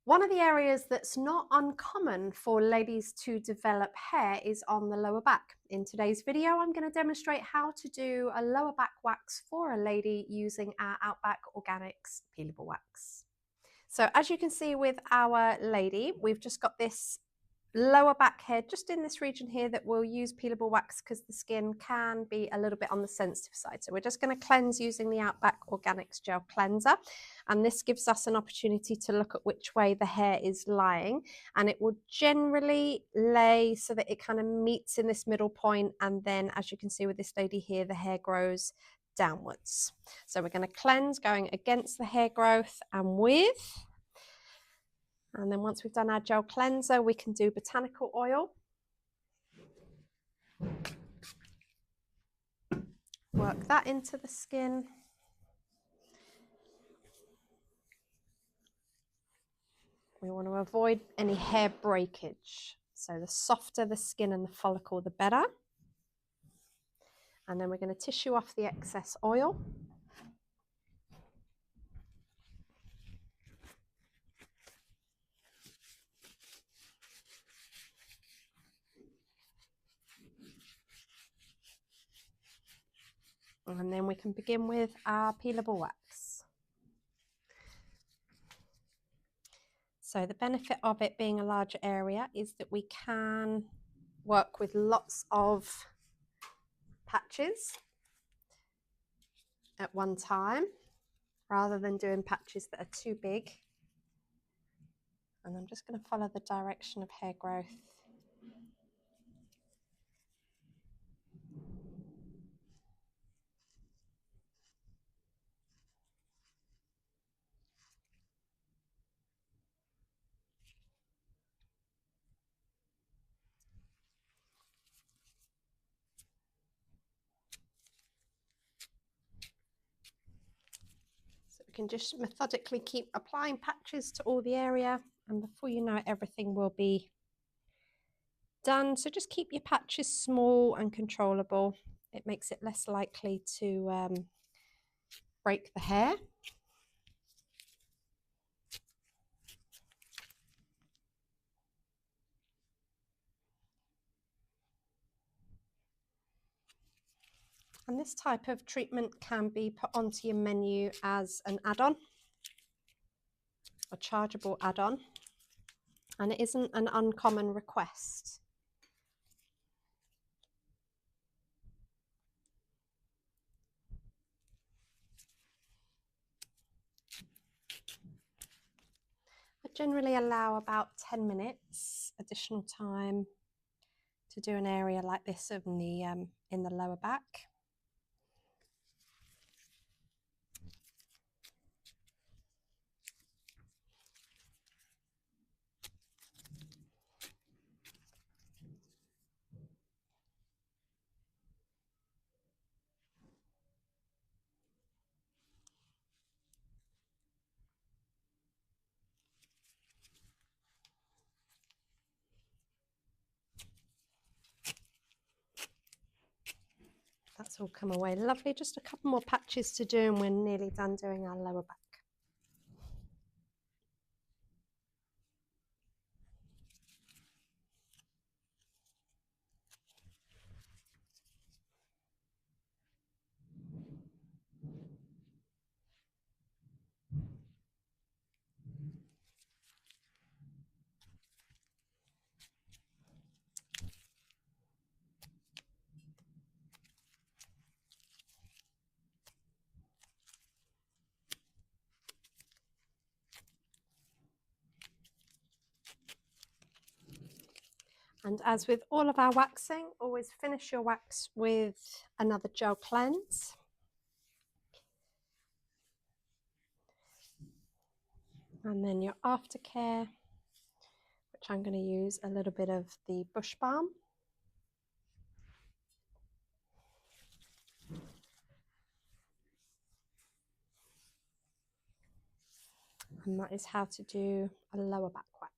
One of the areas that's not uncommon for ladies to develop hair is on the lower back. In today's video, I'm going to demonstrate how to do a lower back wax for a lady using our Outback Organics peelable wax. So as you can see with our lady, we've just got this lower back hair just in this region here that we'll use peelable wax because the skin can be a little bit on the sensitive side. So we're just going to cleanse using the Outback Organics gel cleanser, and this gives us an opportunity to look at which way the hair is lying, and it will generally lay so that it kind of meets in this middle point, and then as you can see with this lady here, the hair grows downwards. So we're going to cleanse going against the hair growth and with. And then once we've done our gel cleanser, we can do botanical oil. Work that into the skin. We want to avoid any hair breakage. So the softer the skin and the follicle, the better. And then we're going to tissue off the excess oil. And then we can begin with our peelable wax. So the benefit of it being a larger area is that we can work with lots of patches at one time rather than doing patches that are too big. And I'm just going to follow the direction of hair growth. So we can just methodically keep applying patches to all the area, and before you know it, everything will be done. So just keep your patches small and controllable. It makes it less likely to break the hair. And this type of treatment can be put onto your menu as an add-on, a chargeable add-on, and it isn't an uncommon request. I generally allow about 10 minutes additional time to do an area like this in the lower back. That's all come away lovely. Just a couple more patches to do and we're nearly done doing our lower back. And as with all of our waxing, always finish your wax with another gel cleanse. And then your aftercare, which I'm going to use a little bit of the Bush Balm. And that is how to do a lower back wax.